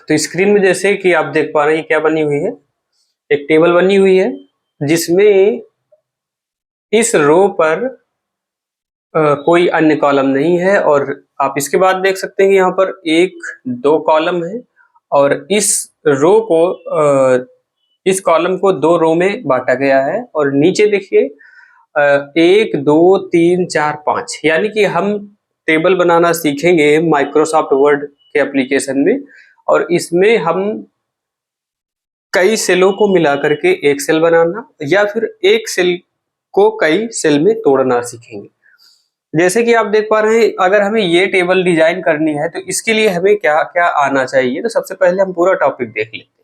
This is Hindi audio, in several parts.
तो स्क्रीन में जैसे कि आप देख पा रहे हैं क्या बनी हुई है, एक टेबल बनी हुई है जिसमें इस रो पर कोई अन्य कॉलम नहीं है और आप इसके बाद देख सकते हैं कि यहाँ पर एक दो कॉलम है और इस रो को इस कॉलम को दो रो में बांटा गया है और नीचे देखिए 1 2 3 4 5 यानी कि हम टेबल बनाना सीखेंगे माइक्रोसॉफ्ट वर्ड के एप्लीकेशन में और इसमें हम कई सेलों को मिला करके एक सेल बनाना या फिर एक सेल को कई सेल में तोड़ना सीखेंगे। जैसे कि आप देख पा रहे हैं, अगर हमें ये टेबल डिजाइन करनी है तो इसके लिए हमें क्या क्या आना चाहिए। तो सबसे पहले हम पूरा टॉपिक देख लेते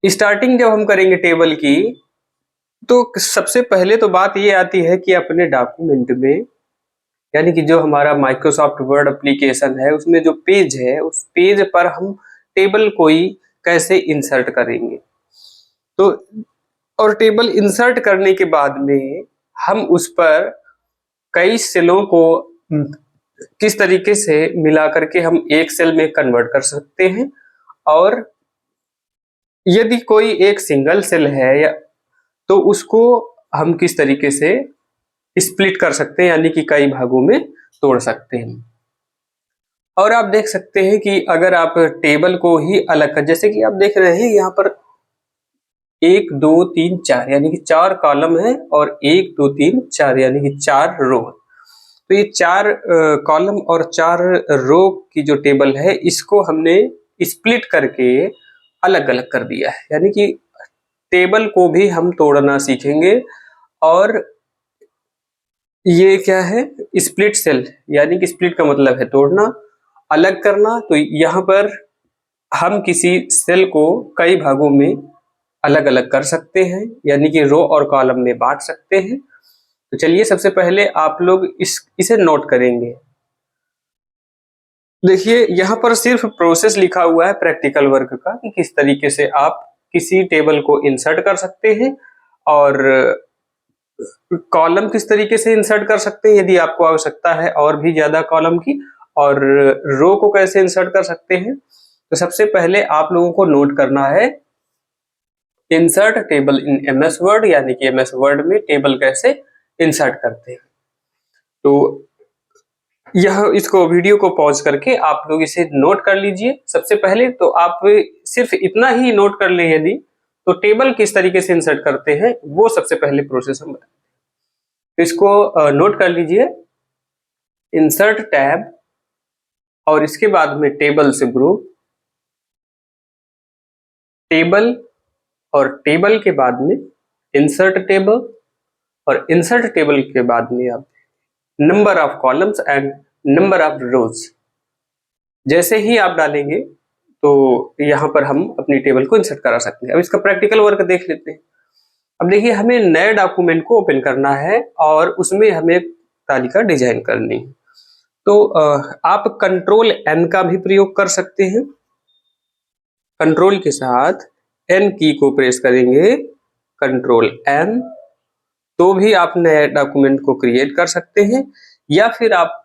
हैं। स्टार्टिंग जब हम करेंगे टेबल की तो सबसे पहले तो बात ये आती है कि अपने डॉक्यूमेंट में यानी कि जो हमारा माइक्रोसॉफ्ट वर्ड एप्लीकेशन है उसमें जो पेज है उस पेज पर हम टेबल कोई कैसे इंसर्ट करेंगे। तो और टेबल इंसर्ट करने के बाद में हम उस पर कई सेलों को किस तरीके से मिला करके हम एक सेल में कन्वर्ट कर सकते हैं और यदि कोई एक सिंगल सेल है या तो उसको हम किस तरीके से स्प्लिट कर सकते हैं यानी कि कई भागों में तोड़ सकते हैं। और आप देख सकते हैं कि अगर आप टेबल को ही अलग कर, जैसे कि आप देख रहे हैं यहाँ पर 1 2 3 4 यानी कि 4 कॉलम है और 1 2 3 4 यानी कि 4 रो। तो ये 4 कॉलम और 4 रो की जो टेबल है इसको हमने स्प्लिट करके अलग अलग कर दिया है यानी कि टेबल को भी हम तोड़ना सीखेंगे। और ये क्या है, स्प्लिट सेल यानी कि स्प्लिट का मतलब है तोड़ना, अलग करना। तो यहाँ पर हम किसी सेल को कई भागों में अलग अलग कर सकते हैं यानी कि रो और कॉलम में बांट सकते हैं। तो चलिए सबसे पहले आप लोग इसे नोट करेंगे। देखिए यहाँ पर सिर्फ प्रोसेस लिखा हुआ है प्रैक्टिकल वर्क का कि किस तरीके से आप किसी टेबल को इंसर्ट कर सकते हैं और कॉलम किस तरीके से इंसर्ट कर सकते हैं यदि आपको आवश्यकता है और भी ज्यादा कॉलम की, और रो को कैसे इंसर्ट कर सकते हैं। तो सबसे पहले आप लोगों को नोट करना है insert table in MS word यानी कि एमएस वर्ड में टेबल कैसे इंसर्ट करते हैं। तो यह इसको वीडियो को पॉज करके आप लोग इसे नोट कर लीजिए। सबसे पहले तो आप सिर्फ इतना ही नोट कर लें यदि तो टेबल किस तरीके से इंसर्ट करते हैं वो सबसे पहले प्रोसेस हम बताएं। तो इसको नोट कर लीजिए, इंसर्ट टैब और इसके बाद में टेबल से ग्रुप, टेबल और टेबल के बाद में इंसर्ट टेबल और इंसर्ट टेबल के बाद में आप number of columns and number of रोज। जैसे ही आप डालेंगे तो यहाँ पर हम अपनी टेबल को इंसर्ट करा सकते हैं। अब इसका प्रैक्टिकल वर्क देख लेते हैं। अब देखिए हमें नए डॉक्यूमेंट को ओपन करना है और उसमें हमें तालिका डिजाइन करनी है। तो आप कंट्रोल एन का भी प्रयोग कर सकते हैं। कंट्रोल के साथ एन की को प्रेस करेंगे, कंट्रोल एन, तो भी आप नए डॉक्यूमेंट को क्रिएट कर सकते हैं। या फिर आप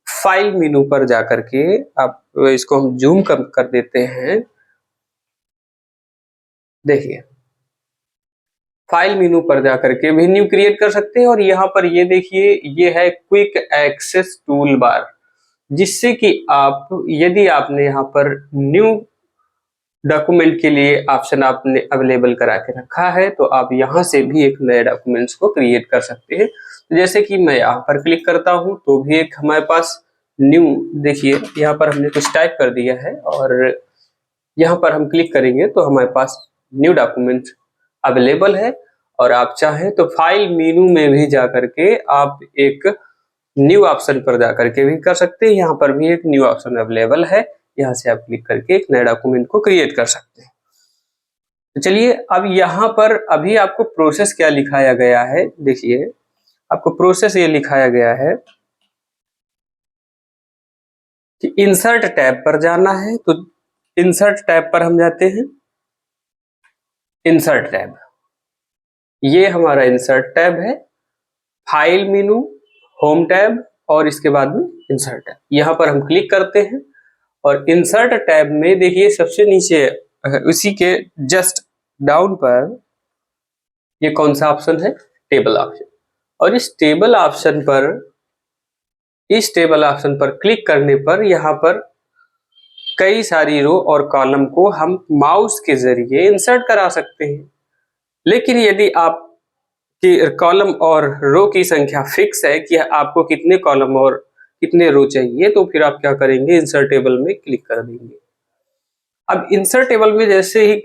फाइल मेनू पर जाकर के आप इसको हम जूम कर देते हैं। देखिए फाइल मेनू पर जाकर के भी न्यू क्रिएट कर सकते हैं और यहाँ पर ये देखिए ये है क्विक एक्सेस टूल बार, जिससे कि आप यदि आपने यहाँ पर न्यू डॉक्यूमेंट के लिए ऑप्शन आपने अवेलेबल करा के रखा है तो आप यहाँ से भी एक नए डॉक्यूमेंट्स को क्रिएट कर सकते हैं। जैसे कि मैं यहाँ पर क्लिक करता हूँ तो भी एक हमारे पास न्यू, देखिए यहाँ पर हमने कुछ टाइप कर दिया है और यहाँ पर हम क्लिक करेंगे तो हमारे पास न्यू डॉक्यूमेंट अवेलेबल है। और आप चाहें तो फाइल मेनू में भी जा करके आप एक न्यू ऑप्शन पर जा करके भी कर सकते हैं। यहाँ पर भी एक न्यू ऑप्शन अवेलेबल है, यहाँ से आप क्लिक करके एक नए डॉक्यूमेंट को क्रिएट कर सकते हैं। तो चलिए अब यहाँ पर अभी आपको प्रोसेस क्या लिखाया गया है, देखिए आपको प्रोसेस ये लिखाया गया है कि इंसर्ट टैब पर जाना है। तो इंसर्ट टैब पर हम जाते हैं, इंसर्ट टैब, ये हमारा इंसर्ट टैब है, फाइल मेनू, होम टैब और इसके बाद में इंसर्ट टैब। यहाँ पर हम क्लिक करते हैं और इंसर्ट टैब में देखिए सबसे नीचे उसी के जस्ट डाउन पर ये कौन सा ऑप्शन है, टेबल ऑप्शन। और इस टेबल ऑप्शन पर क्लिक करने पर यहाँ पर कई सारी रो और कॉलम को हम माउस के जरिए इंसर्ट करा सकते हैं। लेकिन यदि आप की कॉलम और रो की संख्या फिक्स है कि आपको कितने कॉलम और कितने रो चाहिए, तो फिर आप क्या करेंगे, इंसर्ट टेबल में क्लिक कर देंगे। अब इंसर्ट टेबल में जैसे ही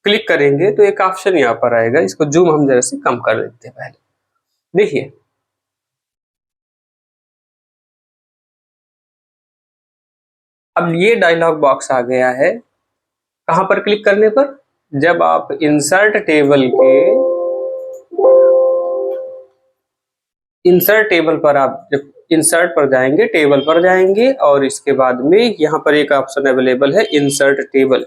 क्लिक करेंगे तो एक ऑप्शन यहाँ पर आएगा, इसको जूम हम जरा से कम कर देते हैं पहले। देखिए अब ये डायलॉग बॉक्स आ गया है, कहां पर क्लिक करने पर, जब आप इंसर्ट टेबल पर आप जब इंसर्ट पर जाएंगे, टेबल पर जाएंगे और इसके बाद में यहाँ पर एक ऑप्शन अवेलेबल है इंसर्ट टेबल।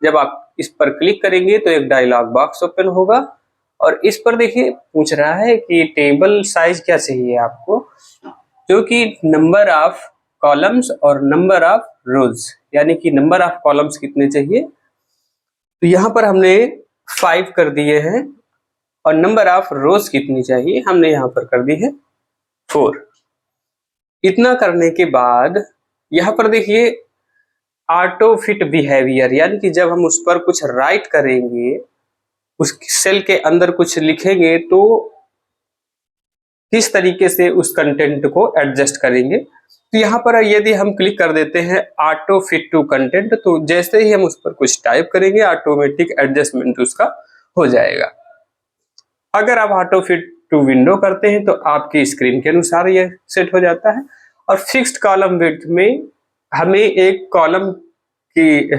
जब आप इस पर क्लिक करेंगे तो एक डायलॉग बॉक्स ओपन होगा और इस पर देखिए पूछ रहा है कि टेबल साइज क्या चाहिए आपको, जो कि नंबर ऑफ कॉलम्स और नंबर ऑफ रोज, यानी कि नंबर ऑफ कॉलम्स कितने चाहिए, तो यहाँ पर हमने 5 कर दिए हैं और नंबर ऑफ रोज कितनी चाहिए हमने यहाँ पर कर दी है 4। इतना करने के बाद यहाँ पर देखिए ऑटो फिट बिहेवियर, यानी कि जब हम उस पर कुछ राइट करेंगे, उस सेल के अंदर कुछ लिखेंगे तो किस तरीके से उस कंटेंट को एडजस्ट करेंगे। तो यहाँ पर यदि हम क्लिक कर देते हैं ऑटो फिट टू कंटेंट, तो जैसे ही हम उस पर कुछ टाइप करेंगे ऑटोमेटिक एडजस्टमेंट उसका हो जाएगा। अगर आप ऑटो फिट टू विंडो करते हैं तो आपकी स्क्रीन के अनुसार ये सेट हो जाता है। और फिक्स्ड कॉलम विड्थ में हमें एक कॉलम की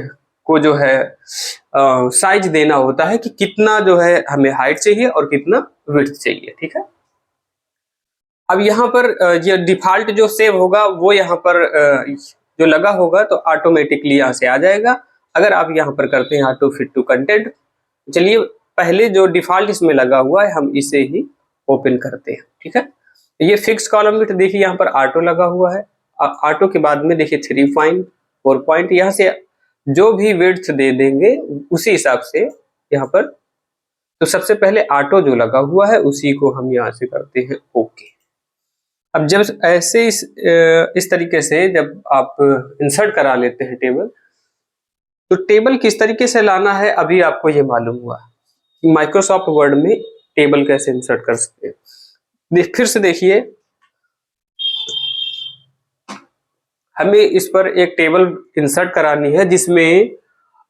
को जो है साइज देना होता है कि कितना जो है हमें हाइट चाहिए और कितना विड्थ चाहिए, ठीक है। अब यहाँ पर ये डिफॉल्ट जो सेव होगा वो यहाँ पर जो लगा होगा तो ऑटोमेटिकली यहाँ से आ जाएगा। अगर आप यहाँ पर करते हैं ऑटो फिट टू कंटेंट, चलिए पहले जो डिफॉल्ट इसमें लगा हुआ है हम इसे ही ओपन करते हैं, ठीक है। ये फिक्स कॉलम विड्थ देखिए यहाँ पर ऑटो लगा हुआ है, ऑटो के बाद में देखिए 3 पॉइंट 4 पॉइंट, यहाँ से जो भी विड्थ दे देंगे उसी हिसाब से यहाँ पर। तो सबसे पहले ऑटो जो लगा हुआ है उसी को हम यहाँ से करते हैं ओके। अब जब ऐसे इस तरीके से जब आप इंसर्ट करा लेते हैं टेबल, तो टेबल किस तरीके से लाना है अभी आपको ये मालूम हुआ। माइक्रोसॉफ्ट वर्ड में टेबल कैसे इंसर्ट कर सकते हैं। फिर से देखिए, हमें इस पर एक टेबल इंसर्ट करानी है जिसमें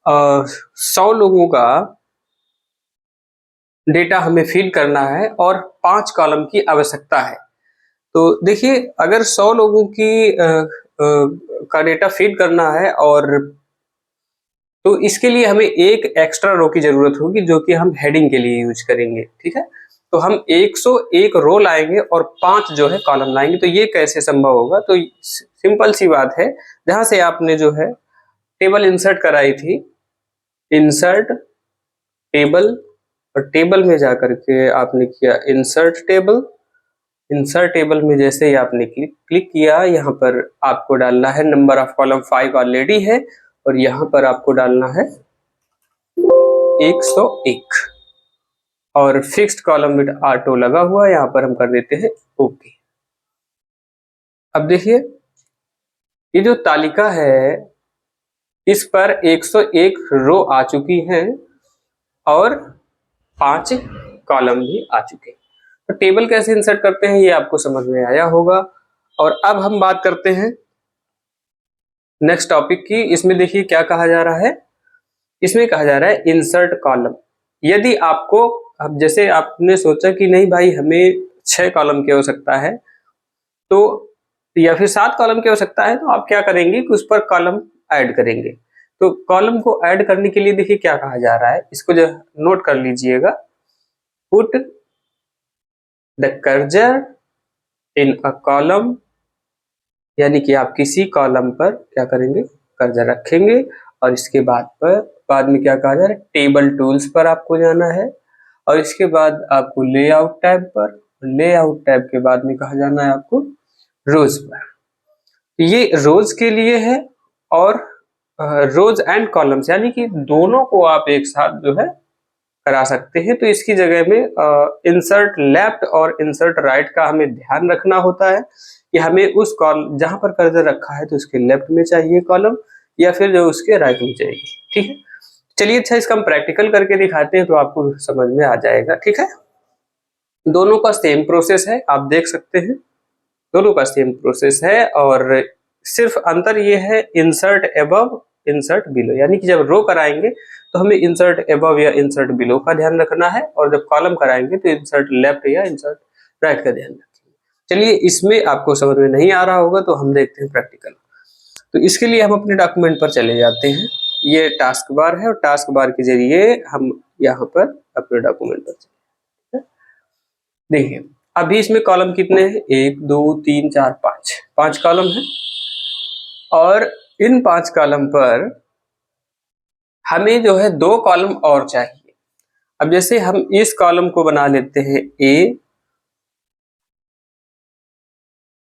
100 लोगों का डेटा हमें फीड करना है और 5 कॉलम की आवश्यकता है। तो देखिए अगर 100 लोगों की का डेटा फीड करना है और तो इसके लिए हमें एक एक्स्ट्रा रो की जरूरत होगी जो कि हम हेडिंग के लिए यूज करेंगे, ठीक है। तो हम 101 रो लाएंगे और 5 जो है कॉलम लाएंगे। तो ये कैसे संभव होगा, तो सिंपल सी बात है, जहां से आपने जो है टेबल इंसर्ट कराई थी, इंसर्ट टेबल, और टेबल में जाकर के आपने किया इंसर्ट टेबल। इंसर्ट टेबल में जैसे ही आपने क्लिक किया, यहाँ पर आपको डालना है नंबर ऑफ कॉलम 5 ऑलरेडी है और यहाँ पर आपको डालना है 101 और फिक्स्ड कॉलम विद ऑटो लगा हुआ है, यहाँ पर हम कर देते हैं ओके। अब देखिए ये जो तालिका है इस पर 101 रो आ चुकी हैं और 5 कॉलम भी आ चुके हैं। तो टेबल कैसे इंसर्ट करते हैं ये आपको समझ में आया होगा। और अब हम बात करते हैं नेक्स्ट टॉपिक की। इसमें देखिए क्या कहा जा रहा है, इसमें कहा जा रहा है इंसर्ट कॉलम। यदि आपको, अब जैसे आपने सोचा कि नहीं भाई हमें 6 कॉलम की आवश्यकता है तो या फिर 7 कॉलम की आवश्यकता है, तो आप क्या करेंगे कि उस पर कॉलम ऐड करेंगे। तो कॉलम को ऐड करने के लिए देखिए क्या कहा जा रहा है, इसको जो नोट कर लीजिएगा, put the cursor in a column, यानी कि आप किसी कॉलम पर क्या करेंगे, कर्सर रखेंगे। और इसके बाद में क्या कहा जा रहा है, टेबल टूल्स पर आपको जाना है और इसके बाद आपको लेआउट टैब पर, लेआउट टैब के बाद में कहा जाना है आपको रोज पर। ये रोज के लिए है और रोज एंड कॉलम्स, यानी कि दोनों को आप एक साथ जो है करा सकते हैं। तो इसकी जगह में इंसर्ट लेफ्ट और इंसर्ट राइट का हमें ध्यान रखना होता है कि हमें उस कॉलम जहां पर कर्सर रखा है तो उसके लेफ्ट में चाहिए कॉलम या फिर जो उसके राइट में चाहिए। ठीक है, चलिए अच्छा इसका हम प्रैक्टिकल करके दिखाते हैं तो आपको समझ में आ जाएगा। ठीक है, दोनों का सेम प्रोसेस है, आप देख सकते हैं दोनों का सेम प्रोसेस है, और सिर्फ अंतर ये है इंसर्ट अबव इंसर्ट बिलो, यानी कि जब रो कराएंगे तो हमें इंसर्ट अबव या इंसर्ट बिलो का ध्यान रखना है, और जब कॉलम कराएंगे तो इंसर्ट लेफ्ट या इंसर्ट राइट का ध्यान रखेंगे। चलिए इसमें आपको समझ में नहीं आ रहा होगा तो हम देखते हैं प्रैक्टिकल। तो इसके लिए हम अपने डॉक्यूमेंट पर चले जाते हैं, ये टास्क बार है और टास्क बार के जरिए हम यहाँ पर अपने डॉक्यूमेंट पर चले। देखिए अभी इसमें कॉलम कितने हैं, 1 2 3 4 5 कॉलम है, और इन 5 कॉलम पर हमें जो है 2 कॉलम और चाहिए। अब जैसे हम इस कॉलम को बना लेते हैं ए,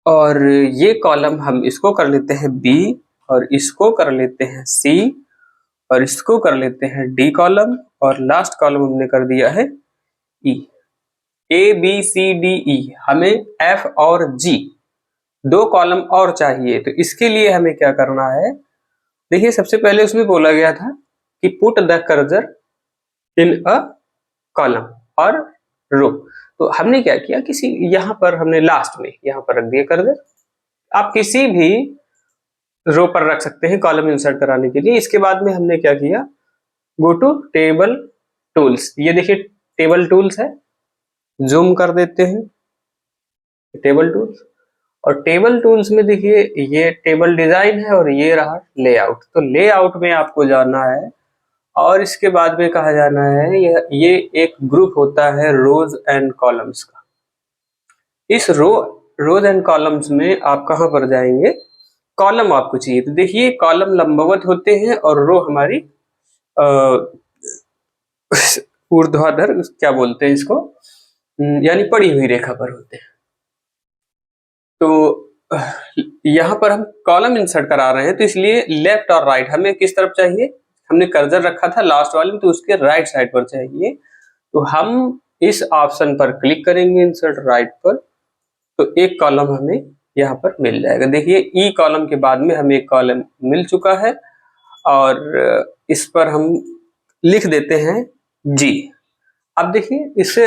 और ये कॉलम हम इसको कर लेते हैं बी, और इसको कर लेते हैं सी, और इसको कर लेते हैं डी कॉलम, और लास्ट कॉलम हमने कर दिया है ई। A B C D E, हमें एफ और जी 2 कॉलम और चाहिए। तो इसके लिए हमें क्या करना है, देखिए सबसे पहले उसमें बोला गया था कि put the cursor in a column और रो। तो हमने क्या किया, किसी यहां पर हमने लास्ट में यहां पर रख दिया कर्सर। आप किसी भी रो पर रख सकते हैं कॉलम इंसर्ट कराने के लिए। इसके बाद में हमने क्या किया, गो टू टेबल टूल्स, ये देखिए टेबल टूल्स है, जूम कर देते हैं टेबल टूल्स, और टेबल टूल्स में देखिए ये टेबल डिजाइन है और ये रहा लेआउट। तो लेआउट में आपको जाना है, और इसके बाद में कहा जाना है ये एक ग्रुप होता है रोज एंड कॉलम्स का। इस रोज एंड कॉलम्स में आप कहां पर जाएंगे, कॉलम आपको चाहिए। तो देखिए कॉलम लंबवत होते हैं और रो हमारी ऊर्ध्वाधर, क्या बोलते हैं इसको, यानी पड़ी हुई रेखा पर होते हैं। तो यहाँ पर हम कॉलम इंसर्ट करा रहे हैं, तो इसलिए लेफ्ट और राइट हमें किस तरफ चाहिए, हमने कर्सर रखा था लास्ट वाले में तो उसके राइट साइड पर चाहिए। तो हम इस ऑप्शन पर क्लिक करेंगे इंसर्ट राइट पर, तो एक कॉलम हमें यहाँ पर मिल जाएगा। देखिए ई कॉलम के बाद में हमें एक कॉलम मिल चुका है, और इस पर हम लिख देते हैं जी। अब देखिए इससे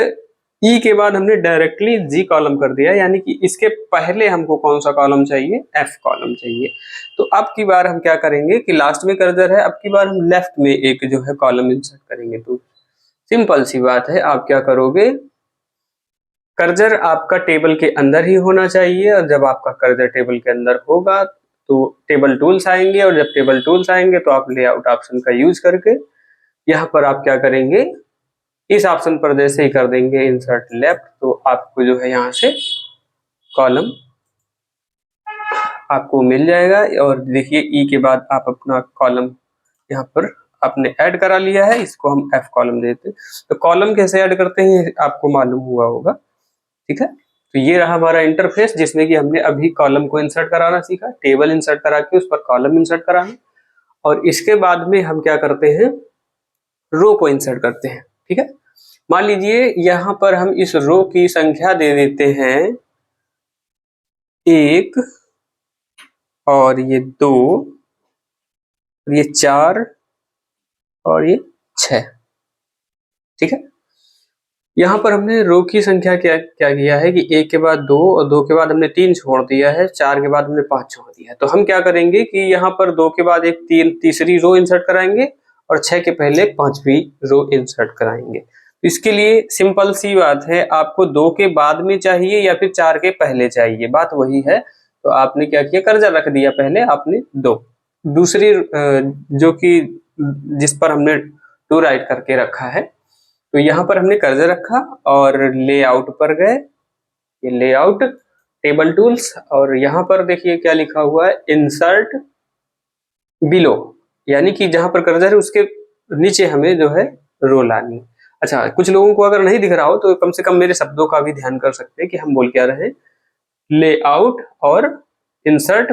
ई के बाद हमने डायरेक्टली जी कॉलम कर दिया, यानी कि इसके पहले हमको कौन सा कॉलम चाहिए, एफ कॉलम चाहिए। तो अब की बार हम क्या करेंगे कि लास्ट में कर्सर है, अब की बार हम लेफ्ट में एक जो है कॉलम इंसर्ट करेंगे। तो सिंपल सी बात है, आप क्या करोगे, कर्सर आपका टेबल के अंदर ही होना चाहिए, और जब आपका कर्सर टेबल के अंदर होगा तो टेबल टूल्स आएंगे, और जब टेबल टूल्स आएंगे तो आप लेआउट ऑप्शन का यूज करके यहाँ पर आप क्या करेंगे, इस ऑप्शन पर जैसे ही कर देंगे इंसर्ट लेफ्ट, तो आपको जो है यहाँ से कॉलम आपको मिल जाएगा। और देखिए ई के बाद आप अपना कॉलम यहाँ पर आपने ऐड करा लिया है, इसको हम एफ कॉलम देते हैं। तो कॉलम कैसे ऐड करते हैं आपको मालूम हुआ होगा, ठीक है। तो ये रहा हमारा इंटरफेस जिसमें कि हमने अभी कॉलम को इंसर्ट कराना सीखा, टेबल इंसर्ट करा के उस पर कॉलम इंसर्ट कराना, और इसके बाद में हम क्या करते हैं, रो को इंसर्ट करते हैं। ठीक है, मान लीजिए यहाँ पर हम इस रो की संख्या दे देते हैं 1, और ये 2, और ये 4, और ये 6। ठीक है, यहाँ पर हमने रो की संख्या क्या क्या किया है कि 1 के बाद 2, और 2 के बाद हमने 3 छोड़ दिया है, 4 के बाद हमने 5 छोड़ दिया है। तो हम क्या करेंगे कि यहाँ पर 2 के बाद एक तीसरी रो इंसर्ट कराएंगे, और 6 के पहले 5वीं रो इंसर्ट कराएंगे। इसके लिए सिंपल सी बात है, आपको 2 के बाद में चाहिए या फिर 4 के पहले चाहिए, बात वही है। तो आपने क्या किया, कर्सर रख दिया पहले आपने 2, दूसरी जो कि जिस पर हमने टू राइट करके रखा है, तो यहाँ पर हमने कर्सर रखा और लेआउट पर गए, ये लेआउट टेबल टूल्स, और यहाँ पर देखिए क्या लिखा हुआ है, इंसर्ट बिलो, यानी कि जहां पर कर्सर है उसके नीचे हमें जो है रो लानी। अच्छा, कुछ लोगों को अगर नहीं दिख रहा हो तो कम से कम मेरे शब्दों का भी ध्यान कर सकते हैं कि हम बोल क्या रहे, लेआउट और इंसर्ट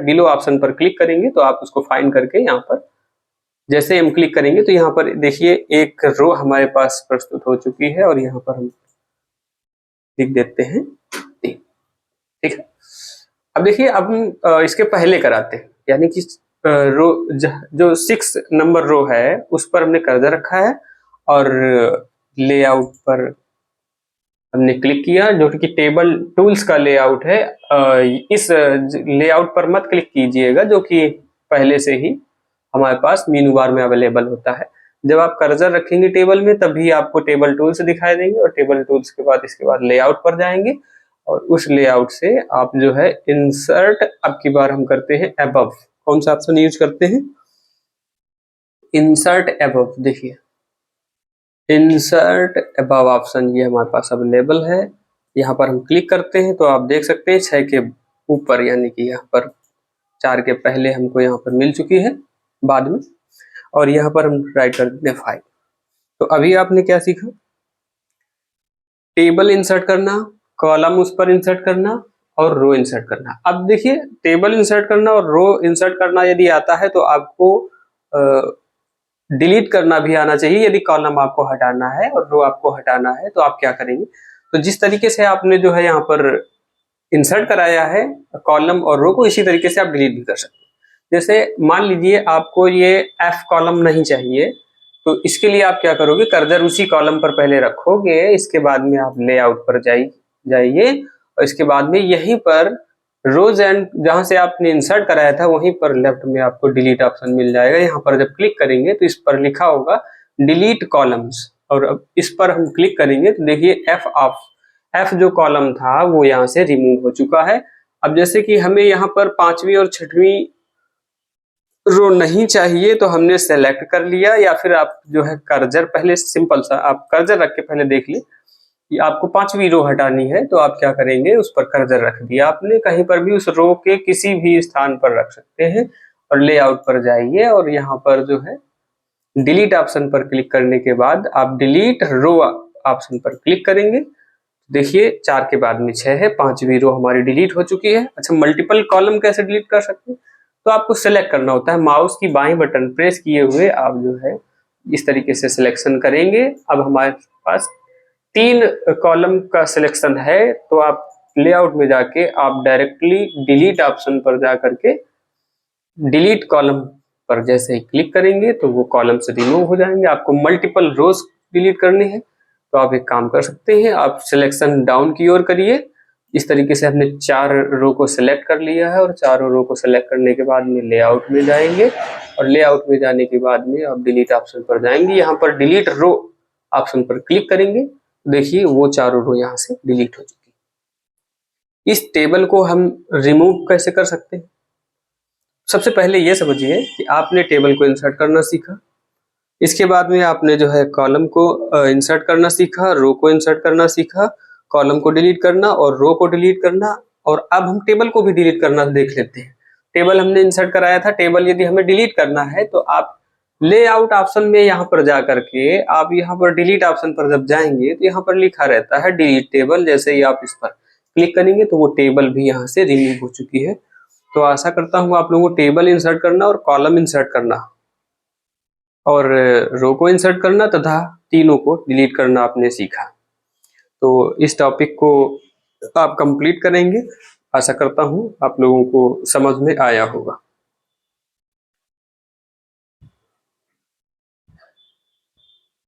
बिलो ऑप्शन पर क्लिक करेंगे तो आप उसको फाइंड करके यहाँ पर जैसे हम क्लिक करेंगे तो यहाँ पर देखिए एक रो हमारे पास प्रस्तुत हो चुकी है और यहाँ पर हम लिख देते हैं, ठीक है। अब देखिए अब हम इसके पहले कराते हैं, यानी कि रो जो 6 नंबर रो है उस पर हमने कर्सर रखा है और लेआउट पर हमने क्लिक किया, जो कि टेबल टूल्स का लेआउट है। इस लेआउट पर मत क्लिक कीजिएगा जो कि पहले से ही हमारे पास मेनू बार में अवेलेबल होता है। जब आप कर्सर रखेंगे टेबल में तभी आपको टेबल टूल्स दिखाई देंगे और टेबल टूल्स के बाद इसके बाद लेआउट पर जाएंगे और उस लेआउट से आप जो है इंसर्ट, अब की बार हम करते हैं अबव। कौन सा ऑप्शन यूज करते हैं? Insert above. देखिए इंसर्ट अबव ऑप्शन ये हमारे पास अवेलेबल है। यहाँ पर हम क्लिक करते हैं तो आप देख सकते हैं 6 के ऊपर, यानी कि यहाँ पर 4 के पहले हमको यहाँ पर मिल चुकी है बाद में, और यहाँ पर हम राइट कर देते हैं 5। तो अभी आपने क्या सीखा? टेबल इंसर्ट करना, कॉलम उस पर इंसर्ट करना और रो इंसर्ट करना। अब देखिए टेबल इंसर्ट करना और रो इंसर्ट करना यदि आता है तो आपको डिलीट करना भी आना चाहिए। यदि कॉलम आपको हटाना है और रो आपको हटाना है तो आप क्या करेंगे? तो जिस तरीके से आपने जो है यहाँ पर इंसर्ट कराया है कॉलम और रो को, इसी तरीके से आप डिलीट भी कर सकते हैं। जैसे मान लीजिए आपको ये F कॉलम नहीं चाहिए, तो इसके लिए आप क्या करोगे? कर्सर उसी कॉलम पर पहले रखोगे, इसके बाद में आप लेआउट पर जाइए और इसके बाद में यहीं पर रोज एंड जहां से आपने इंसर्ट कराया था वहीं पर लेफ्ट में आपको डिलीट ऑप्शन मिल जाएगा। यहाँ पर जब क्लिक करेंगे तो इस पर लिखा होगा डिलीट कॉलम्स, और अब इस पर हम क्लिक करेंगे तो देखिए F जो कॉलम था वो यहाँ से रिमूव हो चुका है। अब जैसे कि हमें यहाँ पर 5वीं और 6वीं रो नहीं चाहिए तो हमने सेलेक्ट कर लिया, या फिर आप जो है कर्सर पहले सिंपल सा आप कर्सर रख के पहले देख ली कि आपको 5वीं रो हटानी है तो आप क्या करेंगे? उस पर कर्सर रख दिया आपने, कहीं पर भी उस रो के किसी भी स्थान पर रख सकते हैं और लेआउट पर जाइए और यहाँ पर जो है डिलीट ऑप्शन पर क्लिक करने के बाद आप डिलीट रो ऑप्शन पर क्लिक करेंगे। देखिए 4 के बाद में 6 है, 5वीं रो हमारी डिलीट हो चुकी है। अच्छा, मल्टीपल कॉलम कैसे डिलीट कर सकते हैं? तो आपको सेलेक्ट करना होता है, माउस की बाईं बटन प्रेस किए हुए आप जो है इस तरीके से सिलेक्शन करेंगे। अब हमारे पास 3 कॉलम का सिलेक्शन है तो आप लेआउट में जाके आप डायरेक्टली डिलीट ऑप्शन पर जा करके डिलीट कॉलम पर जैसे ही क्लिक करेंगे तो वो कॉलम से रिमूव हो जाएंगे। आपको मल्टीपल रोज डिलीट करनी है तो आप एक काम कर सकते हैं, आप सिलेक्शन डाउन की ओर करिए। इस तरीके से हमने 4 रो को सिलेक्ट कर लिया है और चारों रो को सिलेक्ट करने के बाद में लेआउट में जाएंगे और लेआउट में जाने के बाद में आप डिलीट ऑप्शन पर जाएंगे। यहाँ पर डिलीट रो ऑप्शन पर क्लिक करेंगे, देखिए वो चारों रो यहाँ से डिलीट हो चुकी है। इस टेबल को हम रिमूव कैसे कर सकते हैं? सबसे पहले ये समझिए कि आपने टेबल को इंसर्ट करना सीखा, इसके बाद में आपने जो है कॉलम को इंसर्ट करना सीखा, रो को इंसर्ट करना सीखा, कॉलम को डिलीट करना और रो को डिलीट करना, और अब हम टेबल को भी डिलीट करना देख लेते हैं। टेबल हमने इंसर्ट कराया था, टेबल यदि हमें डिलीट करना है तो आप लेआउट ऑप्शन में यहाँ पर जा करके आप यहाँ पर डिलीट ऑप्शन पर जब जाएंगे तो यहाँ पर लिखा रहता है डिलीट टेबल। जैसे ही आप इस पर क्लिक करेंगे तो वो टेबल भी यहाँ से रिमूव हो चुकी है। तो आशा करता हूँ आप लोगों को टेबल इंसर्ट करना और कॉलम इंसर्ट करना और रो को इंसर्ट करना तथा तीनों को डिलीट करना आपने सीखा। तो इस टॉपिक को आप कंप्लीट करेंगे, आशा करता हूँ आप लोगों को समझ में आया होगा।